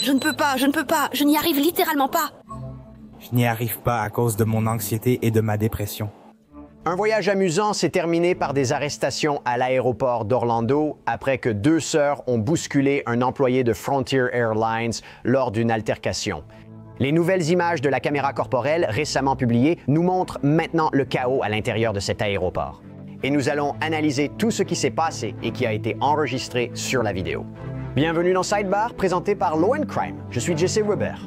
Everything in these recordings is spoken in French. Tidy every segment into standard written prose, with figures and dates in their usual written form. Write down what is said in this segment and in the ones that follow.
Je ne peux pas, je ne peux pas, je n'y arrive littéralement pas. Je n'y arrive pas à cause de mon anxiété et de ma dépression. Un voyage amusant s'est terminé par des arrestations à l'aéroport d'Orlando après que deux sœurs ont bousculé un employé de Frontier Airlines lors d'une altercation. Les nouvelles images de la caméra corporelle récemment publiées nous montrent maintenant le chaos à l'intérieur de cet aéroport. Et nous allons analyser tout ce qui s'est passé et qui a été enregistré sur la vidéo. Bienvenue dans Sidebar, présenté par Law & Crime. Je suis Jesse Weber.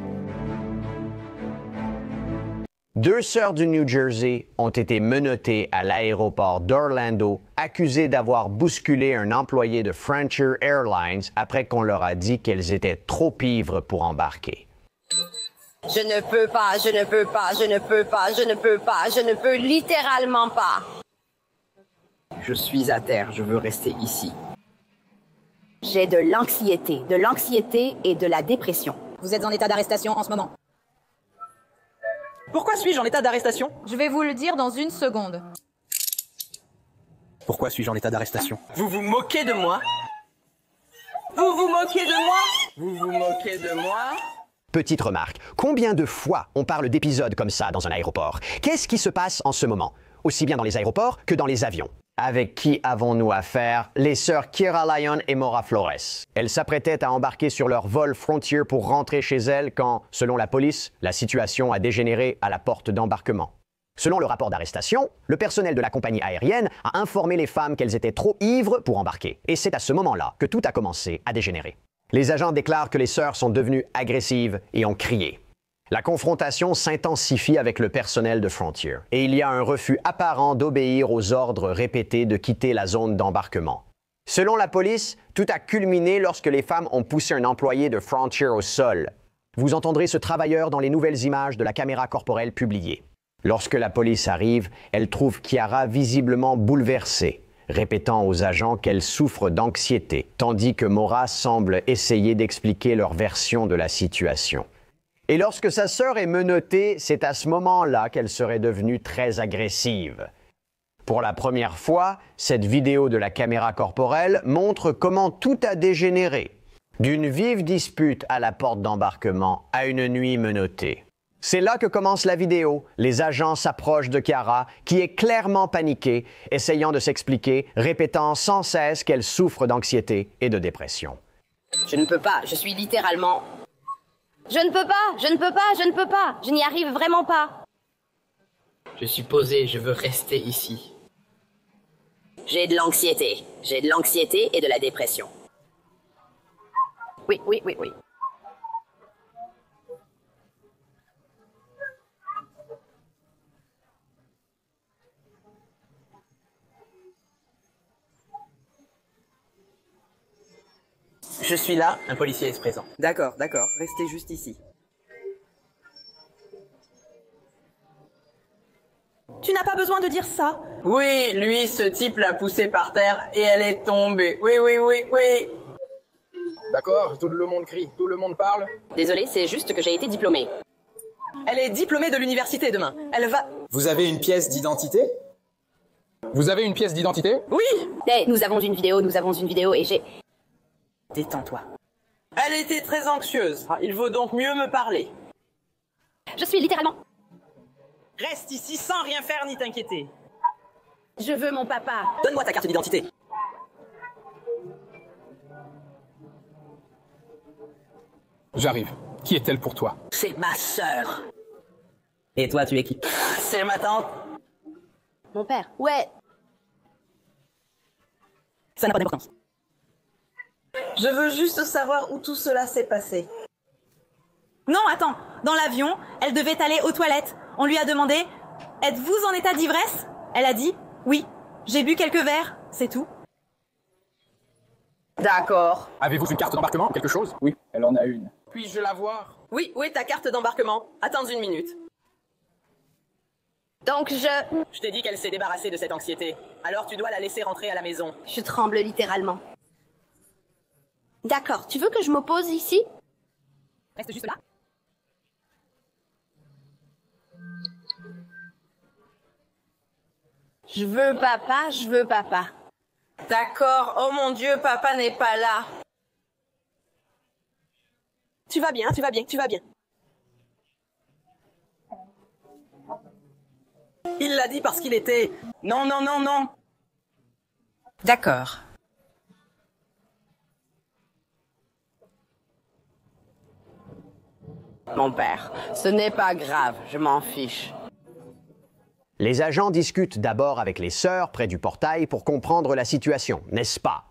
Deux sœurs du New Jersey ont été menottées à l'aéroport d'Orlando, accusées d'avoir bousculé un employé de Frontier Airlines après qu'on leur a dit qu'elles étaient trop ivres pour embarquer. Je ne peux pas, je ne peux pas, je ne peux pas, je ne peux pas, je ne peux littéralement pas. Je suis à terre, je veux rester ici. J'ai de l'anxiété et de la dépression. Vous êtes en état d'arrestation en ce moment. Pourquoi suis-je en état d'arrestation? Je vais vous le dire dans une seconde. Pourquoi suis-je en état d'arrestation? Vous vous moquez de moi? Vous vous moquez de moi? Vous vous moquez de moi? Petite remarque, combien de fois on parle d'épisodes comme ça dans un aéroport? Qu'est-ce qui se passe en ce moment? Aussi bien dans les aéroports que dans les avions. Avec qui avons-nous affaire? Les sœurs Kira Lyon et Maura Flores. Elles s'apprêtaient à embarquer sur leur vol Frontier pour rentrer chez elles quand, selon la police, la situation a dégénéré à la porte d'embarquement. Selon le rapport d'arrestation, le personnel de la compagnie aérienne a informé les femmes qu'elles étaient trop ivres pour embarquer. Et c'est à ce moment-là que tout a commencé à dégénérer. Les agents déclarent que les sœurs sont devenues agressives et ont crié. La confrontation s'intensifie avec le personnel de Frontier et il y a un refus apparent d'obéir aux ordres répétés de quitter la zone d'embarquement. Selon la police, tout a culminé lorsque les femmes ont poussé un employé de Frontier au sol. Vous entendrez ce travailleur dans les nouvelles images de la caméra corporelle publiées. Lorsque la police arrive, elle trouve Kiara visiblement bouleversée, répétant aux agents qu'elle souffre d'anxiété, tandis que Maura semble essayer d'expliquer leur version de la situation. Et lorsque sa sœur est menottée, c'est à ce moment-là qu'elle serait devenue très agressive. Pour la première fois, cette vidéo de la caméra corporelle montre comment tout a dégénéré, d'une vive dispute à la porte d'embarquement à une nuit menottée. C'est là que commence la vidéo. Les agents s'approchent de Kiara, qui est clairement paniquée, essayant de s'expliquer, répétant sans cesse qu'elle souffre d'anxiété et de dépression. Je ne peux pas, je suis littéralement... Je ne peux pas, je ne peux pas, je ne peux pas, je n'y arrive vraiment pas. Je suis posé, je veux rester ici. J'ai de l'anxiété et de la dépression. Oui. Je suis là, un policier est présent. D'accord, restez juste ici. Tu n'as pas besoin de dire ça. Oui, lui, ce type l'a poussée par terre et elle est tombée. Oui. D'accord, tout le monde crie, tout le monde parle. Désolée, c'est juste que j'ai été diplômée. Elle est diplômée de l'université demain. Elle va... Vous avez une pièce d'identité? Vous avez une pièce d'identité? Oui! Hey, nous avons une vidéo et j'ai... Détends-toi. Elle était très anxieuse. Il vaut donc mieux me parler. Je suis littéralement... Reste ici sans rien faire ni t'inquiéter. Je veux mon papa. Donne-moi ta carte d'identité. J'arrive. Qui est-elle pour toi? C'est ma sœur. Et toi, tu es qui? C'est ma tante. Mon père. Ouais. Ça n'a pas d'importance. Je veux juste savoir où tout cela s'est passé. Non, attends. Dans l'avion, elle devait aller aux toilettes. On lui a demandé « Êtes-vous en état d'ivresse ?» Elle a dit « Oui, j'ai bu quelques verres, c'est tout. » D'accord. Avez-vous une carte d'embarquement ou quelque chose? Oui, elle en a une. Puis-je la voir? Oui, où est ta carte d'embarquement? Attends une minute. Donc Je t'ai dit qu'elle s'est débarrassée de cette anxiété. Alors tu dois la laisser rentrer à la maison. Je tremble littéralement. D'accord, tu veux que je m'oppose ici? Reste juste là. Je veux papa. D'accord, oh mon Dieu, papa n'est pas là. Tu vas bien, tu vas bien, tu vas bien. Il l'a dit parce qu'il était... Non, non, non, non. D'accord. Mon père, ce n'est pas grave, je m'en fiche. Les agents discutent d'abord avec les sœurs près du portail pour comprendre la situation, n'est-ce pas?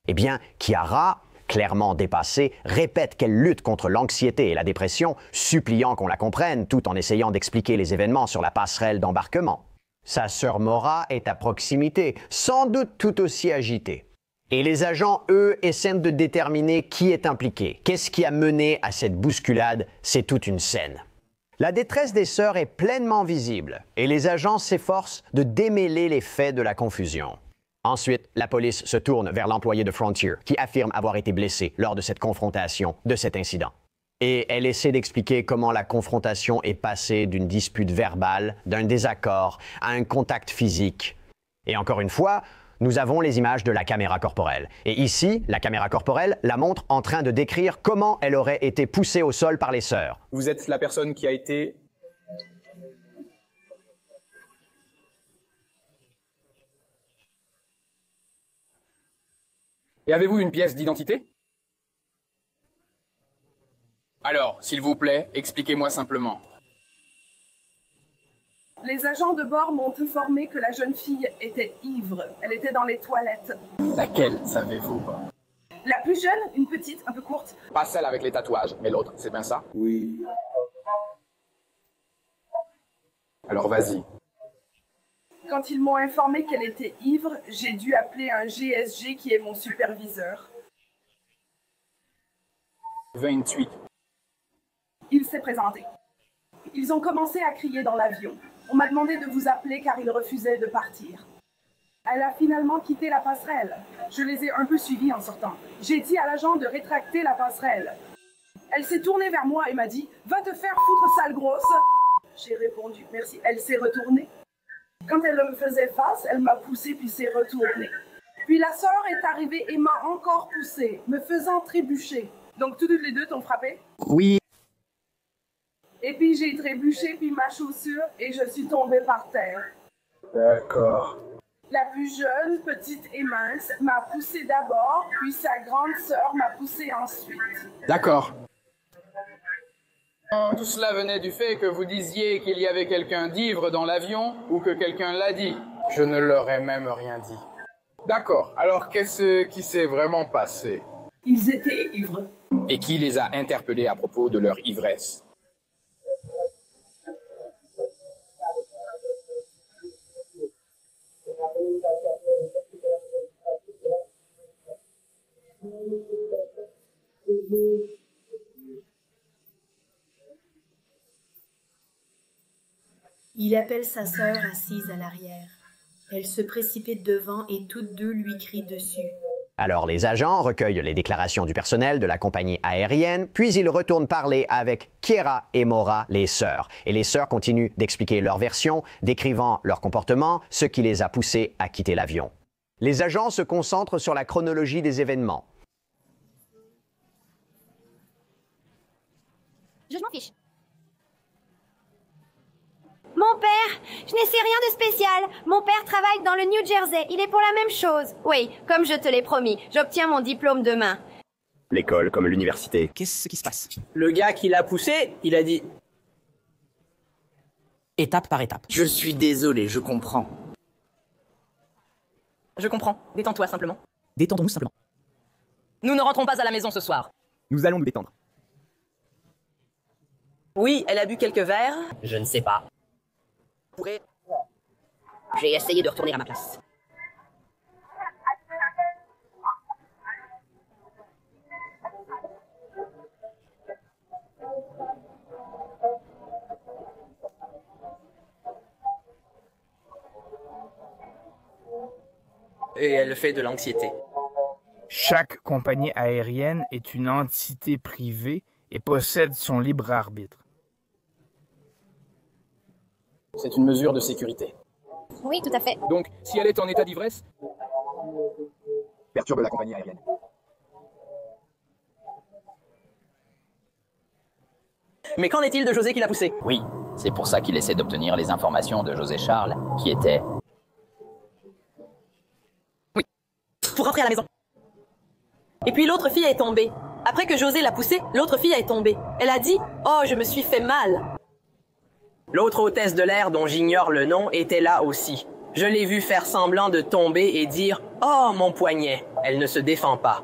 Eh bien, Kiara, clairement dépassée, répète qu'elle lutte contre l'anxiété et la dépression, suppliant qu'on la comprenne tout en essayant d'expliquer les événements sur la passerelle d'embarquement. Sa sœur Mora est à proximité, sans doute tout aussi agitée. Et les agents, eux, essaient de déterminer qui est impliqué. Qu'est-ce qui a mené à cette bousculade? C'est toute une scène. La détresse des sœurs est pleinement visible et les agents s'efforcent de démêler les faits de la confusion. Ensuite, la police se tourne vers l'employé de Frontier qui affirme avoir été blessé lors de cette confrontation, de cet incident. Et elle essaie d'expliquer comment la confrontation est passée d'une dispute verbale, d'un désaccord, à un contact physique. Et encore une fois, nous avons les images de la caméra corporelle. Et ici, la caméra corporelle la montre en train de décrire comment elle aurait été poussée au sol par les sœurs. Vous êtes la personne qui a été... Et avez-vous une pièce d'identité? Alors, s'il vous plaît, expliquez-moi simplement. Les agents de bord m'ont informé que la jeune fille était ivre. Elle était dans les toilettes. Laquelle savez-vous? La plus jeune, une petite, un peu courte. Pas celle avec les tatouages, mais l'autre, c'est bien ça? Oui. Alors vas-y. Quand ils m'ont informé qu'elle était ivre, j'ai dû appeler un GSG qui est mon superviseur. 28. Il s'est présenté. Ils ont commencé à crier dans l'avion. On m'a demandé de vous appeler car il refusait de partir. Elle a finalement quitté la passerelle. Je les ai un peu suivis en sortant. J'ai dit à l'agent de rétracter la passerelle. Elle s'est tournée vers moi et m'a dit « Va te faire foutre, sale grosse !» J'ai répondu « Merci ». Elle s'est retournée. Quand elle me faisait face, elle m'a poussée puis s'est retournée. Puis la sœur est arrivée et m'a encore poussée, me faisant trébucher. Donc toutes les deux t'ont frappé? Oui. Et puis j'ai trébuché puis ma chaussure et je suis tombée par terre. D'accord. La plus jeune, petite et mince, m'a poussée d'abord, puis sa grande sœur m'a poussée ensuite. D'accord. Tout cela venait du fait que vous disiez qu'il y avait quelqu'un d'ivre dans l'avion ou que quelqu'un l'a dit. Je ne leur ai même rien dit. D'accord. Alors qu'est-ce qui s'est vraiment passé? Ils étaient ivres. Et qui les a interpellés à propos de leur ivresse? Il appelle sa sœur assise à l'arrière. Elle se précipite devant et toutes deux lui crient dessus. Alors les agents recueillent les déclarations du personnel de la compagnie aérienne, puis ils retournent parler avec Kiara et Mora, les sœurs. Et les sœurs continuent d'expliquer leur version, décrivant leur comportement, ce qui les a poussées à quitter l'avion. Les agents se concentrent sur la chronologie des événements. Je m'en fiche. Mon père, je n'ai sais rien de spécial. Mon père travaille dans le New Jersey. Il est pour la même chose. Oui, comme je te l'ai promis, j'obtiens mon diplôme demain. L'école comme l'université. Qu'est-ce qui se passe? Le gars qui l'a poussé, il a dit... Étape par étape. Je suis désolé, je comprends. Je comprends. Détends-toi simplement. Détendons-nous simplement. Nous ne rentrons pas à la maison ce soir. Nous allons nous détendre. Oui, elle a bu quelques verres. Je ne sais pas. J'ai essayé de retourner à ma place. Et elle fait de l'anxiété. Chaque compagnie aérienne est une entité privée et possède son libre arbitre. C'est une mesure de sécurité. Oui, tout à fait. Donc, si elle est en état d'ivresse, Perturbe la compagnie aérienne. Mais qu'en est-il de José qui l'a poussé? Oui, c'est pour ça qu'il essaie d'obtenir les informations de José Charles, qui était... Pour rentrer à la maison. Et puis l'autre fille est tombée. Après que José l'a poussée, l'autre fille est tombée. Elle a dit « Oh, je me suis fait mal ». L'autre hôtesse de l'air dont j'ignore le nom était là aussi. Je l'ai vue faire semblant de tomber et dire « Oh, mon poignet ». Elle ne se défend pas.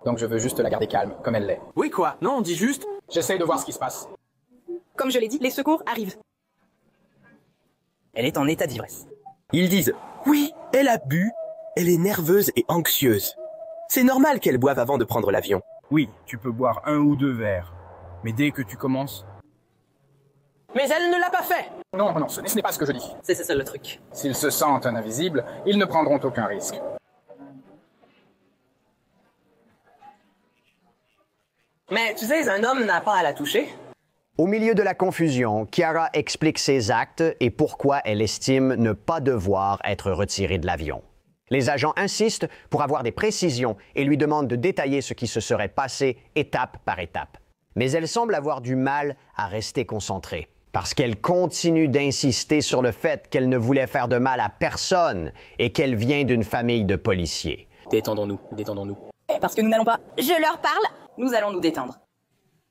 Donc je veux juste la garder calme, comme elle l'est. Oui, quoi? Non, on dit juste... J'essaye de voir ce qui se passe. Comme je l'ai dit, les secours arrivent. Elle est en état d'ivresse. Ils disent « Oui, elle a bu, elle est nerveuse et anxieuse. C'est normal qu'elle boive avant de prendre l'avion. » Oui, tu peux boire 1 ou 2 verres. Mais dès que tu commences... Mais elle ne l'a pas fait! Non, non, ce n'est pas ce que je dis. C'est ça le truc. S'ils se sentent invisibles, ils ne prendront aucun risque. Mais tu sais, un homme n'a pas à la toucher. Au milieu de la confusion, Chiara explique ses actes et pourquoi elle estime ne pas devoir être retirée de l'avion. Les agents insistent pour avoir des précisions et lui demandent de détailler ce qui se serait passé étape par étape. Mais elle semble avoir du mal à rester concentrée, parce qu'elle continue d'insister sur le fait qu'elle ne voulait faire de mal à personne et qu'elle vient d'une famille de policiers. Détendons-nous, détendons-nous. Parce que nous n'allons pas... Je leur parle. Nous allons nous détendre.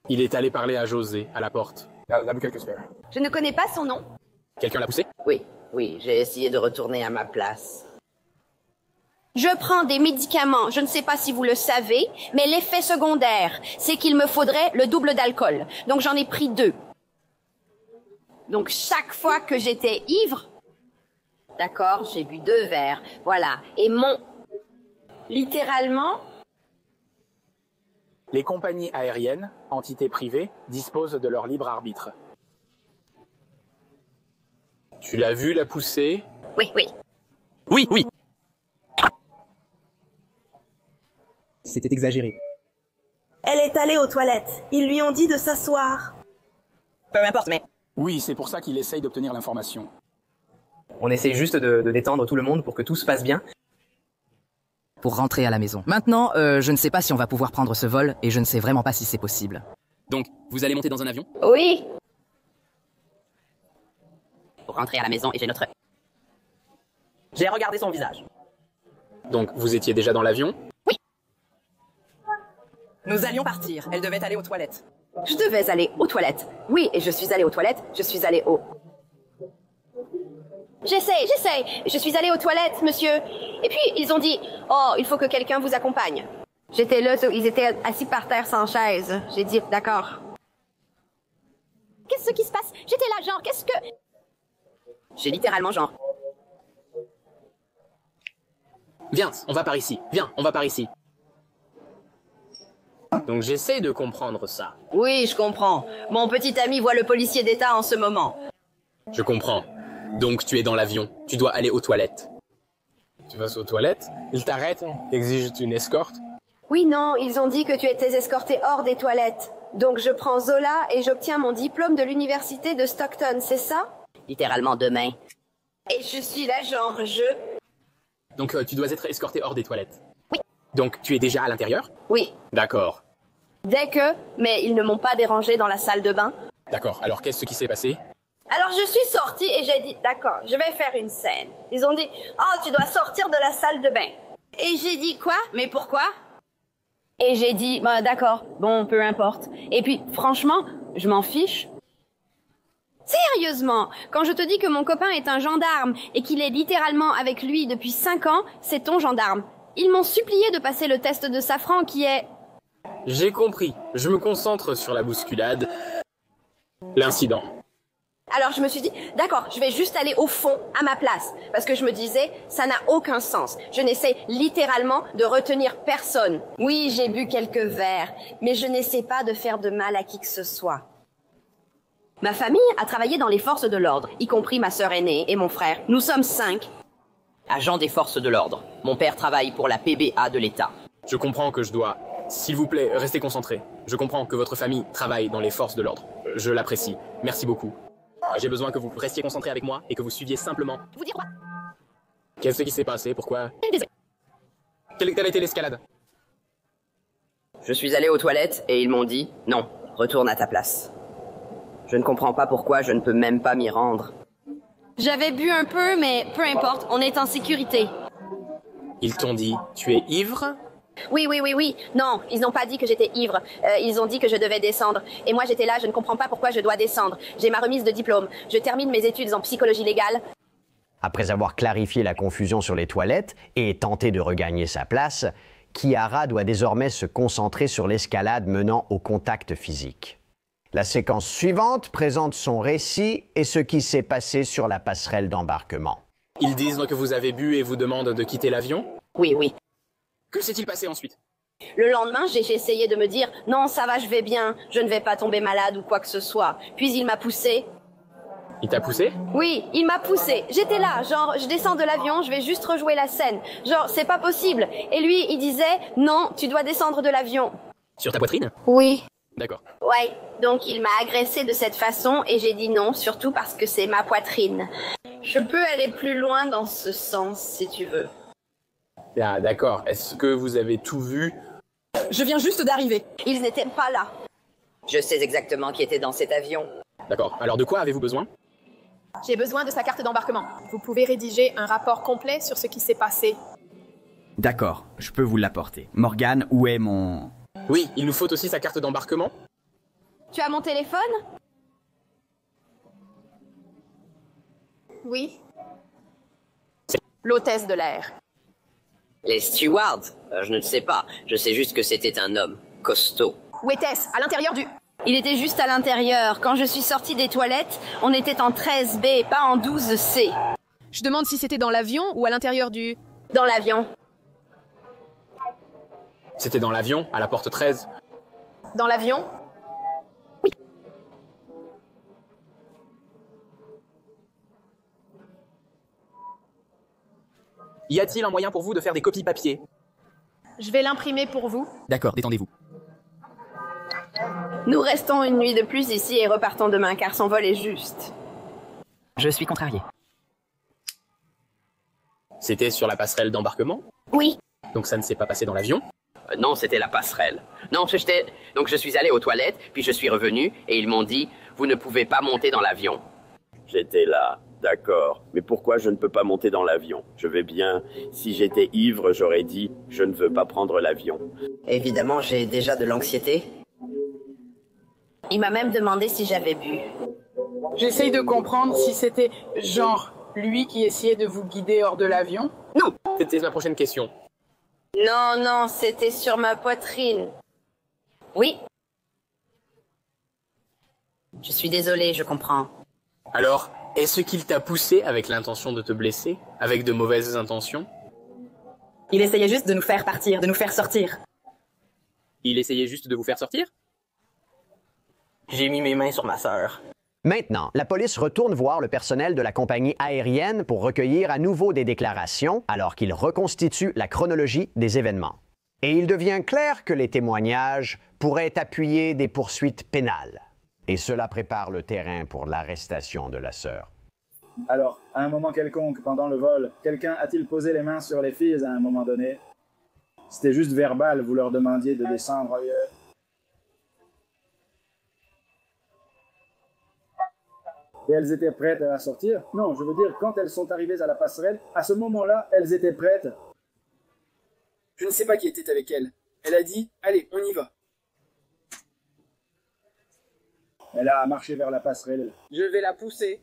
Il est allé parler à José, à la porte. La quelques sphères. Je ne connais pas son nom. Quelqu'un l'a poussé? Oui, j'ai essayé de retourner à ma place. Je prends des médicaments, je ne sais pas si vous le savez, mais l'effet secondaire, c'est qu'il me faudrait le double d'alcool. Donc j'en ai pris 2. Donc chaque fois que j'étais ivre, D'accord, j'ai bu 2 verres. Voilà. Et littéralement... Les compagnies aériennes, entités privées, disposent de leur libre arbitre. Tu l'as vu la pousser? Oui. Oui. C'était exagéré. Elle est allée aux toilettes. Ils lui ont dit de s'asseoir. Peu importe, mais... Oui, c'est pour ça qu'il essaye d'obtenir l'information. On essaie juste de détendre tout le monde pour que tout se passe bien. Pour rentrer à la maison. Maintenant, je ne sais pas si on va pouvoir prendre ce vol et je ne sais vraiment pas si c'est possible. Donc, vous allez monter dans un avion? Oui. Pour rentrer à la maison et j'ai notre... J'ai regardé son visage. Donc, vous étiez déjà dans l'avion? Oui. Nous allions partir. Elle devait aller aux toilettes. Je devais aller aux toilettes. Oui, et je suis allée aux toilettes. Je suis allée au... J'essaie. Je suis allée aux toilettes, monsieur. Et puis, ils ont dit, « Oh, il faut que quelqu'un vous accompagne. » J'étais là, ils étaient assis par terre sans chaise. J'ai dit, « D'accord. » Qu'est-ce qui se passe? J'étais là, genre, qu'est-ce que... J'ai littéralement genre... Viens, on va par ici. Viens, on va par ici. Donc j'essaie de comprendre ça. Oui, je comprends. Mon petit ami voit le policier d'État en ce moment. Je comprends. Donc tu es dans l'avion. Tu dois aller aux toilettes. Tu vas aux toilettes? Ils t'arrêtent? Exigent une escorte? Oui, non, ils ont dit que tu étais escorté hors des toilettes. Donc je prends Zola et j'obtiens mon diplôme de l'université de Stockton, c'est ça? Littéralement demain. Et je suis là, genre, Donc tu dois être escorté hors des toilettes. Oui. Donc tu es déjà à l'intérieur? Oui. D'accord. Dès que, mais ils ne m'ont pas dérangé dans la salle de bain. D'accord. Alors qu'est-ce qui s'est passé? Alors je suis sortie et j'ai dit, d'accord, je vais faire une scène. Ils ont dit, oh, tu dois sortir de la salle de bain. Et j'ai dit, quoi? Mais pourquoi? Et j'ai dit, bah d'accord, bon, peu importe. Et puis, franchement, je m'en fiche. Sérieusement, quand je te dis que mon copain est un gendarme et qu'il est littéralement avec lui depuis 5 ans, c'est ton gendarme. Ils m'ont supplié de passer le test de Safran qui est... J'ai compris. Je me concentre sur la bousculade. L'incident. Alors je me suis dit, d'accord, je vais juste aller au fond, à ma place. Parce que je me disais, ça n'a aucun sens. Je n'essaie littéralement de retenir personne. Oui, j'ai bu quelques verres, mais je n'essaie pas de faire de mal à qui que ce soit. Ma famille a travaillé dans les forces de l'ordre, y compris ma sœur aînée et mon frère. Nous sommes 5. Agent des forces de l'ordre. Mon père travaille pour la PBA de l'État. Je comprends que je dois... S'il vous plaît, restez concentrés. Je comprends que votre famille travaille dans les forces de l'ordre. Je l'apprécie. Merci beaucoup. J'ai besoin que vous restiez concentrés avec moi et que vous suiviez simplement... Vous dire quoi? Qu'est-ce qui s'est passé? Pourquoi? Quelle a été l'escalade? Je suis allé aux toilettes et ils m'ont dit « Non, retourne à ta place ». Je ne comprends pas pourquoi je ne peux même pas m'y rendre. J'avais bu un peu, mais peu importe, on est en sécurité. Ils t'ont dit « Tu es ivre ?» Oui. Non, ils n'ont pas dit que j'étais ivre. Ils ont dit que je devais descendre. Et moi, j'étais là, je ne comprends pas pourquoi je dois descendre. J'ai ma remise de diplôme. Je termine mes études en psychologie légale. Après avoir clarifié la confusion sur les toilettes et tenté de regagner sa place, Kiara doit désormais se concentrer sur l'escalade menant au contact physique. La séquence suivante présente son récit et ce qui s'est passé sur la passerelle d'embarquement. Ils disent que vous avez bu et vous demandent de quitter l'avion? Oui. Que s'est-il passé ensuite? Le lendemain, j'ai essayé de me dire « Non, ça va, je vais bien, je ne vais pas tomber malade ou quoi que ce soit. » Puis il m'a poussé. Il t'a poussé? Oui, il m'a poussé. J'étais là, genre, je descends de l'avion, je vais juste rejouer la scène. Genre, c'est pas possible. Et lui, il disait « Non, tu dois descendre de l'avion. » Sur ta poitrine? Oui. D'accord. Ouais, donc il m'a agressé de cette façon et j'ai dit non, surtout parce que c'est ma poitrine. Je peux aller plus loin dans ce sens, si tu veux. Ah, d'accord. Est-ce que vous avez tout vu? Je viens juste d'arriver. Ils n'étaient pas là. Je sais exactement qui était dans cet avion. D'accord. Alors de quoi avez-vous besoin? J'ai besoin de sa carte d'embarquement. Vous pouvez rédiger un rapport complet sur ce qui s'est passé. D'accord, je peux vous l'apporter. Morgane, où est mon... Oui, il nous faut aussi sa carte d'embarquement. Tu as mon téléphone? Oui. L'hôtesse de l'air. Les stewards? Je ne sais pas. Je sais juste que c'était un homme. Costaud. Où était-ce? À l'intérieur du... Il était juste à l'intérieur. Quand je suis sortie des toilettes, on était en 13B, pas en 12C. Je demande si c'était dans l'avion ou à l'intérieur du... Dans l'avion. C'était dans l'avion, à la porte 13. Dans l'avion? Oui. Y a-t-il un moyen pour vous de faire des copies papier? Je vais l'imprimer pour vous. D'accord, détendez-vous. Nous restons une nuit de plus ici et repartons demain car son vol est juste. Je suis contrarié. C'était sur la passerelle d'embarquement? Oui. Donc ça ne s'est pas passé dans l'avion? Non, c'était la passerelle. Non, donc je suis allé aux toilettes, puis je suis revenu, et ils m'ont dit « Vous ne pouvez pas monter dans l'avion. » J'étais là, d'accord. Mais pourquoi je ne peux pas monter dans l'avion? Je vais bien. Si j'étais ivre, j'aurais dit « Je ne veux pas prendre l'avion. » Évidemment, j'ai déjà de l'anxiété. Il m'a même demandé si j'avais bu. J'essaye de comprendre si c'était, genre, lui qui essayait de vous guider hors de l'avion. Non, c'était ma prochaine question. Non, c'était sur ma poitrine. Oui. Je suis désolée, je comprends. Alors, est-ce qu'il t'a poussé avec l'intention de te blesser? Avec de mauvaises intentions? Il essayait juste de nous faire partir, de nous faire sortir. Il essayait juste de vous faire sortir? J'ai mis mes mains sur ma sœur. Maintenant, la police retourne voir le personnel de la compagnie aérienne pour recueillir à nouveau des déclarations alors qu'il reconstitue la chronologie des événements. Et il devient clair que les témoignages pourraient appuyer des poursuites pénales. Et cela prépare le terrain pour l'arrestation de la sœur. Alors, à un moment quelconque, pendant le vol, quelqu'un a-t-il posé les mains sur les filles à un moment donné? C'était juste verbal, vous leur demandiez de descendre ailleurs. Et elles étaient prêtes à sortir? Non, je veux dire, quand elles sont arrivées à la passerelle, à ce moment-là, elles étaient prêtes. Je ne sais pas qui était avec elle. Elle a dit « Allez, on y va ». Elle a marché vers la passerelle. Je vais la pousser.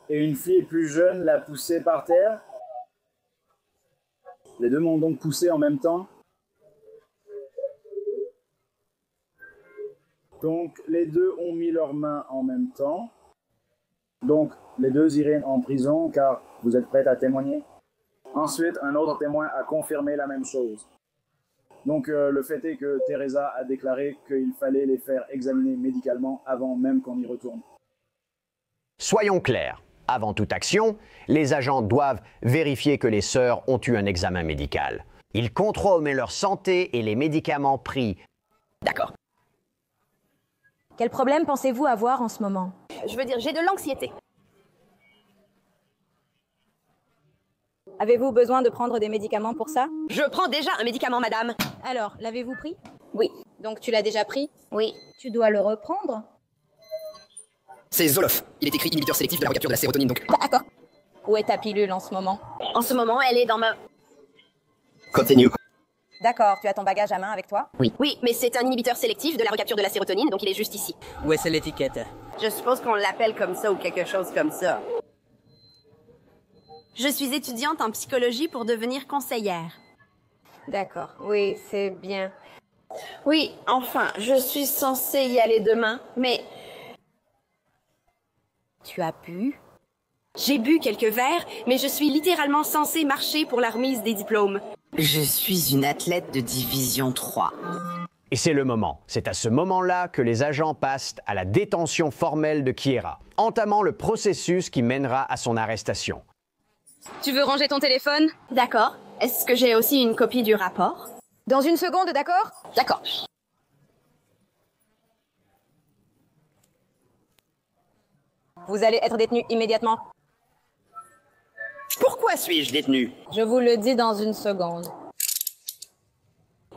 Et une fille plus jeune l'a poussée par terre. Les deux m'ont donc poussé en même temps. Donc, les deux ont mis leurs mains en même temps. Donc, les deux iraient en prison car vous êtes prêts à témoigner. Ensuite, un autre témoin a confirmé la même chose. Donc, le fait est que Teresa a déclaré qu'il fallait les faire examiner médicalement avant même qu'on y retourne. Soyons clairs, avant toute action, les agents doivent vérifier que les sœurs ont eu un examen médical. Ils contrôlent leur santé et les médicaments pris. D'accord. Quel problème pensez-vous avoir en ce moment? Je veux dire, j'ai de l'anxiété. Avez-vous besoin de prendre des médicaments pour ça? Je prends déjà un médicament, madame. Alors, l'avez-vous pris? Oui. Donc tu l'as déjà pris? Oui. Tu dois le reprendre? C'est Zoloft. Il est écrit inhibiteur sélectif de la recapture de la sérotonine, donc... D'accord. Où est ta pilule en ce moment? En ce moment, elle est dans ma... Continue. D'accord, tu as ton bagage à main avec toi? Oui. Oui, mais c'est un inhibiteur sélectif de la recapture de la sérotonine, donc il est juste ici. Où est l'étiquette? Je suppose qu'on l'appelle comme ça ou quelque chose comme ça. Je suis étudiante en psychologie pour devenir conseillère. D'accord, oui, c'est bien. Oui, enfin, je suis censée y aller demain, mais... Tu as bu? J'ai bu quelques verres, mais je suis littéralement censée marcher pour la remise des diplômes. Je suis une athlète de division 3. Et c'est le moment. C'est à ce moment-là que les agents passent à la détention formelle de Kiera, entamant le processus qui mènera à son arrestation. Tu veux ranger ton téléphone? D'accord. Est-ce que j'ai aussi une copie du rapport? Dans une seconde, d'accord? D'accord. Vous allez être détenu immédiatement. Pourquoi suis-je détenu? Je vous le dis dans une seconde.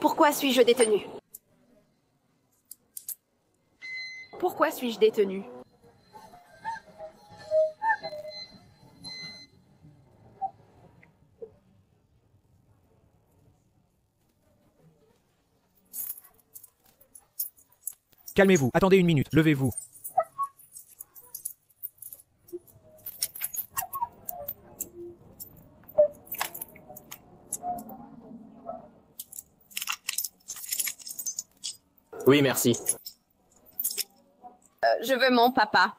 Pourquoi suis-je détenu? Pourquoi suis-je détenu? Calmez-vous, attendez une minute, levez-vous. Oui, merci. Je veux mon papa.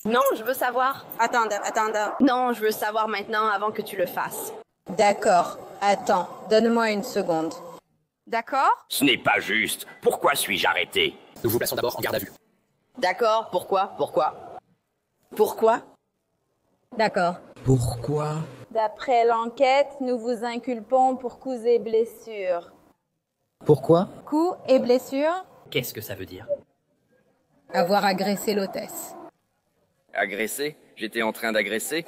Non, je veux savoir. Attends. Non, je veux savoir maintenant avant que tu le fasses. D'accord, attends, donne-moi une seconde. D'accord? Ce n'est pas juste. Pourquoi suis-je arrêté? Nous vous plaçons d'abord en garde à vue. D'accord, pourquoi? Pourquoi? D'accord. Pourquoi? D'après l'enquête, nous vous inculpons pour coups et blessures. Pourquoi? Coups et blessures? Qu'est-ce que ça veut dire? Avoir agressé l'hôtesse. Agressé? J'étais en train d'agresser?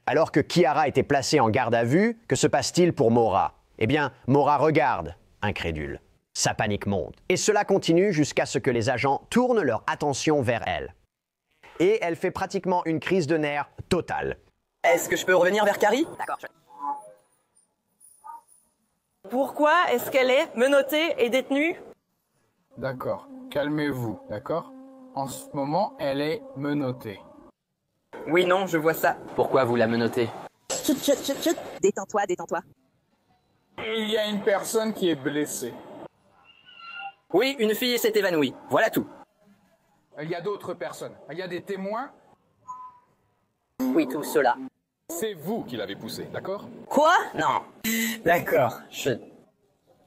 Alors que Kiara était placée en garde à vue, que se passe-t-il pour Maura? Eh bien, Maura regarde, incrédule. Sa panique monte. Et cela continue jusqu'à ce que les agents tournent leur attention vers elle. Et elle fait pratiquement une crise de nerfs totale. Est-ce que je peux revenir vers Carrie? D'accord. Pourquoi est-ce qu'elle est menottée et détenue? D'accord, calmez-vous, d'accord? En ce moment, elle est menottée. Oui, non, je vois ça. Pourquoi vous la menottez? Chut. Détends-toi. Il y a une personne qui est blessée. Oui, une fille s'est évanouie. Voilà tout. Il y a d'autres personnes. Il y a des témoins. Oui, tout cela. C'est vous qui l'avez poussée, d'accord? Quoi? Non. D'accord,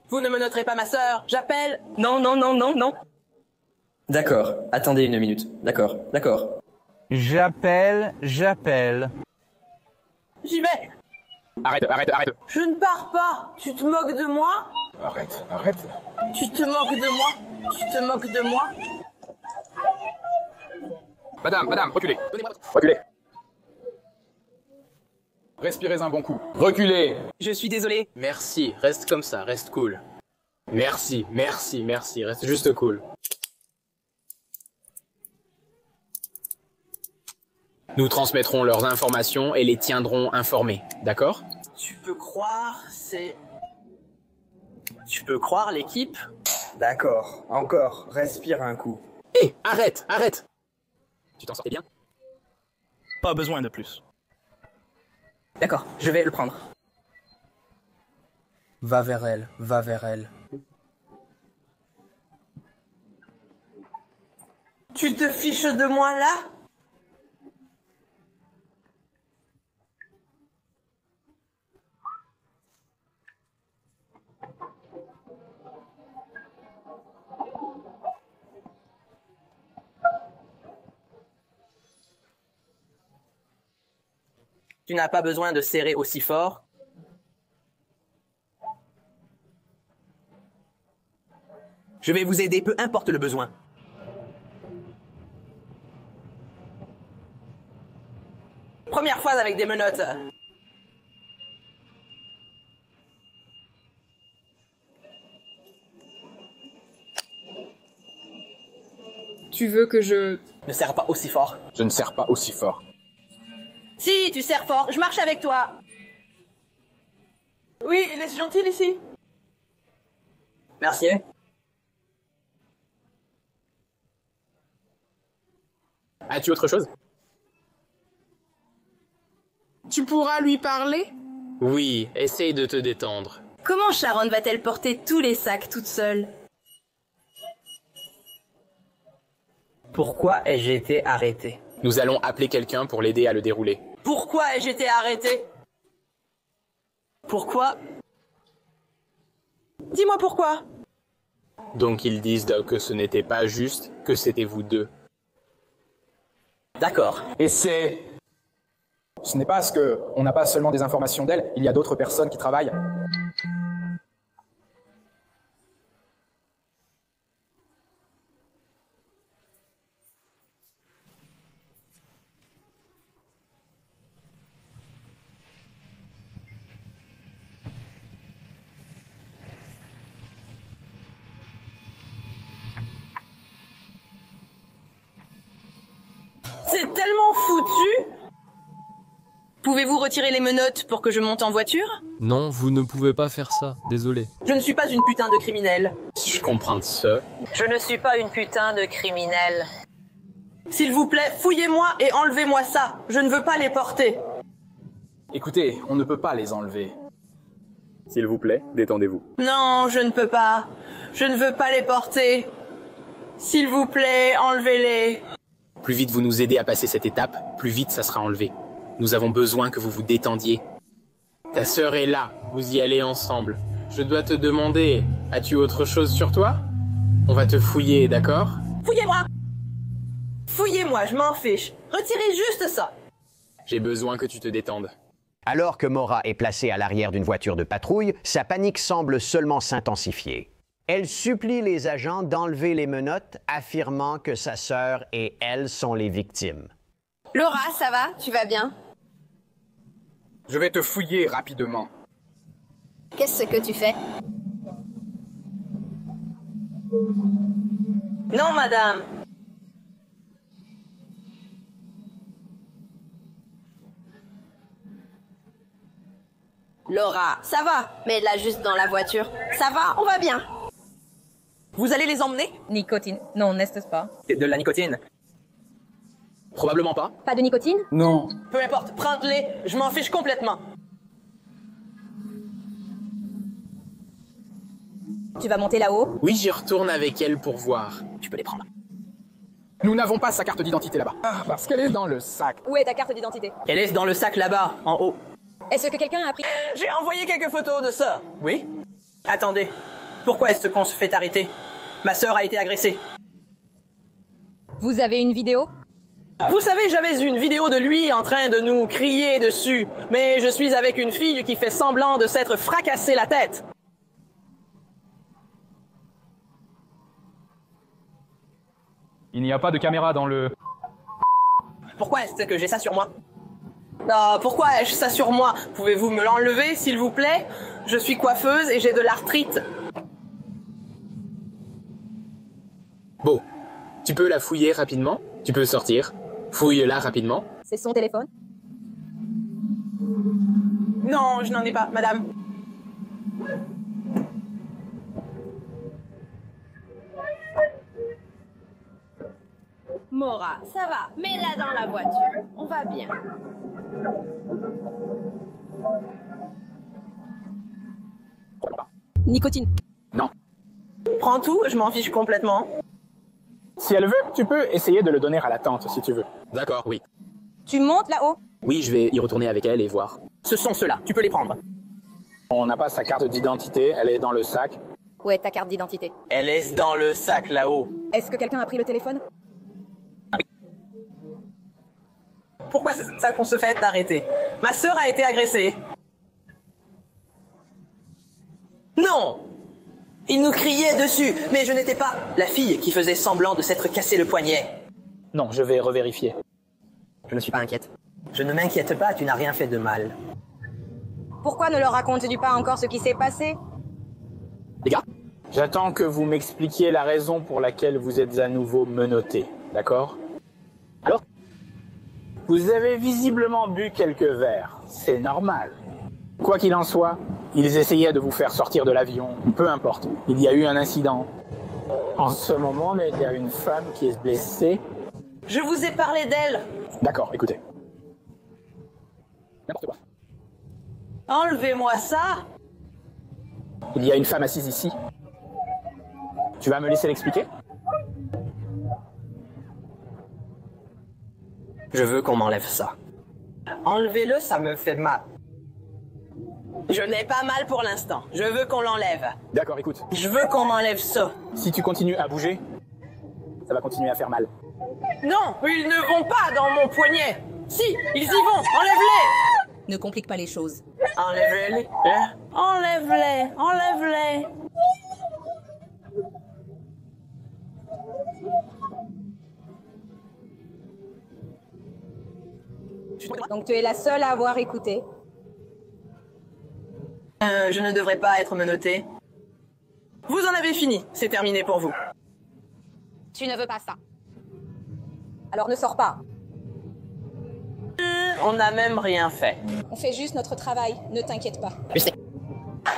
Vous ne menotterez pas ma sœur. J'appelle. Non. D'accord, attendez une minute. D'accord. J'appelle. J'y vais. Arrête. Je ne pars pas. Tu te moques de moi? Arrête. Tu te moques de moi? Madame, reculez. Reculez. Respirez un bon coup. Reculez. Je suis désolé. Merci, reste comme ça, reste cool. Merci, reste juste cool. Nous transmettrons leurs informations et les tiendrons informés, d'accord? Tu peux croire, Tu peux croire l'équipe? D'accord, encore, respire un coup. Hé, arrête! Tu t'en sortais bien? Pas besoin de plus. D'accord, je vais le prendre. Va vers elle. Tu te fiches de moi là? Tu n'as pas besoin de serrer aussi fort. Je vais vous aider, peu importe le besoin. première fois avec des menottes. Tu veux que je... Ne serre pas aussi fort. Je ne serre pas aussi fort. Si, tu serres fort, je marche avec toi. Oui, il est gentil ici. Merci. As-tu autre chose? Tu pourras lui parler? Oui, essaye de te détendre. Comment Sharon va-t-elle porter tous les sacs toute seule? Pourquoi ai-je été arrêté? Nous allons appeler quelqu'un pour l'aider à le dérouler. Pourquoi ai-je été arrêté? Pourquoi? Dis-moi pourquoi. Donc ils disent que ce n'était pas juste, que c'était vous deux. D'accord. Et c'est... Ce n'est pas parce qu'on n'a pas seulement des informations d'elle, il y a d'autres personnes qui travaillent. C'est tellement foutu! Pouvez-vous retirer les menottes pour que je monte en voiture? Non, vous ne pouvez pas faire ça, désolé. Je ne suis pas une putain de criminelle. Je comprends ça. Je ne suis pas une putain de criminelle. S'il vous plaît, fouillez-moi et enlevez-moi ça. Je ne veux pas les porter. Écoutez, on ne peut pas les enlever. S'il vous plaît, détendez-vous. Non, je ne peux pas. Je ne veux pas les porter. S'il vous plaît, enlevez-les. Plus vite vous nous aidez à passer cette étape, plus vite ça sera enlevé. Nous avons besoin que vous vous détendiez. Ta sœur est là, vous y allez ensemble. Je dois te demander, as-tu autre chose sur toi? On va te fouiller, d'accord? Fouillez-moi! Fouillez-moi, je m'en fiche. Retirez juste ça. J'ai besoin que tu te détendes. Alors que Maura est placée à l'arrière d'une voiture de patrouille, sa panique semble seulement s'intensifier. Elle supplie les agents d'enlever les menottes, affirmant que sa sœur et elle sont les victimes. Laura, ça va? Tu vas bien? Je vais te fouiller rapidement. Qu'est-ce que tu fais? Non, madame. Laura, ça va? Mais là, juste dans la voiture. Ça va? On va bien. Vous allez les emmener? Nicotine. Non, n'est-ce pas? C'est de la nicotine. Probablement pas. Pas de nicotine? Non. Peu importe, prends-les. Je m'en fiche complètement. Tu vas monter là-haut? Oui, j'y retourne avec elle pour voir. Tu peux les prendre. Nous n'avons pas sa carte d'identité là-bas. Ah, parce qu'elle est dans le sac. Où est ta carte d'identité? Elle est dans le sac là-bas, en haut. Est-ce que quelqu'un a pris... J'ai envoyé quelques photos de ça. Oui? Attendez. Pourquoi est-ce qu'on se fait arrêter? Ma sœur a été agressée. Vous avez une vidéo? Vous savez, j'avais une vidéo de lui en train de nous crier dessus. Mais je suis avec une fille qui fait semblant de s'être fracassée la tête. Il n'y a pas de caméra dans le... Pourquoi est-ce que j'ai ça sur moi? Ah, pourquoi ai-je ça sur moi? Pouvez-vous me l'enlever, s'il vous plaît? Je suis coiffeuse et j'ai de l'arthrite. Bon, tu peux la fouiller rapidement? Tu peux sortir. Fouille-la rapidement. C'est son téléphone? Non, je n'en ai pas, madame. Maura, ça va. Mets-la dans la voiture. On va bien. Nicotine. Non. Prends tout, je m'en fiche complètement. Si elle veut, tu peux essayer de le donner à la tante, si tu veux. D'accord, oui. Tu montes là-haut? Oui, je vais y retourner avec elle et voir. Ce sont ceux-là, tu peux les prendre. On n'a pas sa carte d'identité, elle est dans le sac. Où est ta carte d'identité? Elle est dans le sac là-haut. Est-ce que quelqu'un a pris le téléphone? Pourquoi c'est ça qu'on se fait arrêter? Ma sœur a été agressée. Non! Il nous criait dessus, mais je n'étais pas la fille qui faisait semblant de s'être cassé le poignet. Non, je vais revérifier. Je ne suis pas inquiète. Je ne m'inquiète pas, tu n'as rien fait de mal. Pourquoi ne leur racontes-tu pas encore ce qui s'est passé? Les gars, j'attends que vous m'expliquiez la raison pour laquelle vous êtes à nouveau menottés, d'accord? Alors, vous avez visiblement bu quelques verres, c'est normal. Quoi qu'il en soit, ils essayaient de vous faire sortir de l'avion, peu importe. Il y a eu un incident. En ce moment, il y a une femme qui est blessée. Je vous ai parlé d'elle. D'accord, écoutez. N'importe quoi. Enlevez-moi ça. Il y a une femme assise ici. Tu vas me laisser l'expliquer? Je veux qu'on m'enlève ça. Enlevez-le, ça me fait mal. Je n'ai pas mal pour l'instant. Je veux qu'on l'enlève. D'accord, écoute. Je veux qu'on m'enlève ça. Si tu continues à bouger, ça va continuer à faire mal. Non, ils ne vont pas dans mon poignet. Si, ils y vont. Enlève-les. Ne complique pas les choses. Enlève-les. Enlève-les. Enlève-les. Donc tu es la seule à avoir écouté. Je ne devrais pas être menottée. Vous en avez fini. C'est terminé pour vous. Tu ne veux pas ça. Alors ne sors pas. On n'a même rien fait. On fait juste notre travail, ne t'inquiète pas.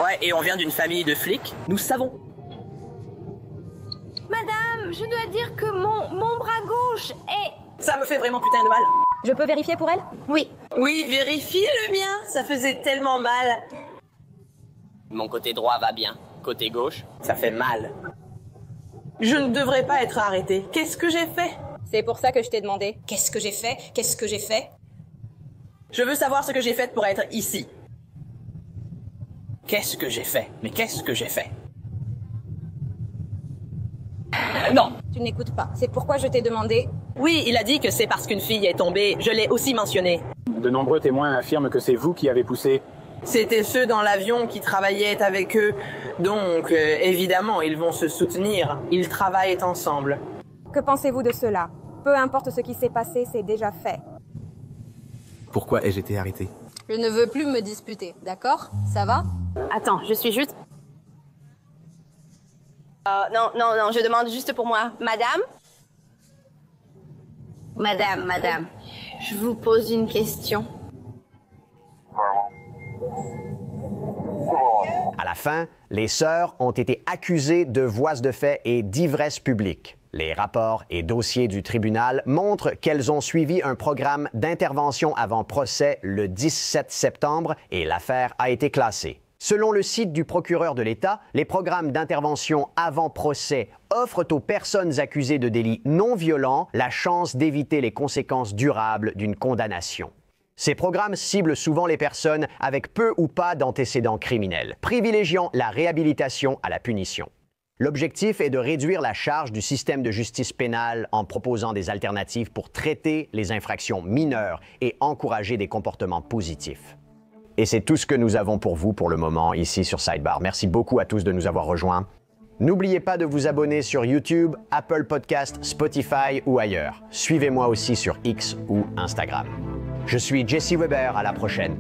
Ouais, et on vient d'une famille de flics. Nous savons. Madame, je dois dire que mon bras gauche est... Ça me fait vraiment putain de mal. Je peux vérifier pour elle? Oui. Oui, vérifie le mien. Ça faisait tellement mal. Mon côté droit va bien. Côté gauche, ça fait mal. Je ne devrais pas être arrêtée. Qu'est-ce que j'ai fait? C'est pour ça que je t'ai demandé. Qu'est-ce que j'ai fait? Qu'est-ce que j'ai fait? Je veux savoir ce que j'ai fait pour être ici. Qu'est-ce que j'ai fait? Mais qu'est-ce que j'ai fait? Non. Tu n'écoutes pas. C'est pourquoi je t'ai demandé. Oui, il a dit que c'est parce qu'une fille est tombée. Je l'ai aussi mentionné. De nombreux témoins affirment que c'est vous qui avez poussé. C'était ceux dans l'avion qui travaillaient avec eux. Donc, évidemment, ils vont se soutenir. Ils travaillent ensemble. Que pensez-vous de cela? Peu importe ce qui s'est passé, c'est déjà fait. Pourquoi ai-je été arrêté? Je ne veux plus me disputer, d'accord? Ça va? Attends, je suis juste... non, je demande juste pour moi. Madame? Madame, je vous pose une question. À la fin, les sœurs ont été accusées de voies de fait et d'ivresse publique. Les rapports et dossiers du tribunal montrent qu'elles ont suivi un programme d'intervention avant procès le 17 septembre et l'affaire a été classée. Selon le site du procureur de l'État, les programmes d'intervention avant procès offrent aux personnes accusées de délits non violents la chance d'éviter les conséquences durables d'une condamnation. Ces programmes ciblent souvent les personnes avec peu ou pas d'antécédents criminels, privilégiant la réhabilitation à la punition. L'objectif est de réduire la charge du système de justice pénale en proposant des alternatives pour traiter les infractions mineures et encourager des comportements positifs. Et c'est tout ce que nous avons pour vous pour le moment ici sur Sidebar. Merci beaucoup à tous de nous avoir rejoints. N'oubliez pas de vous abonner sur YouTube, Apple Podcasts, Spotify ou ailleurs. Suivez-moi aussi sur X ou Instagram. Je suis Jesse Weber, à la prochaine.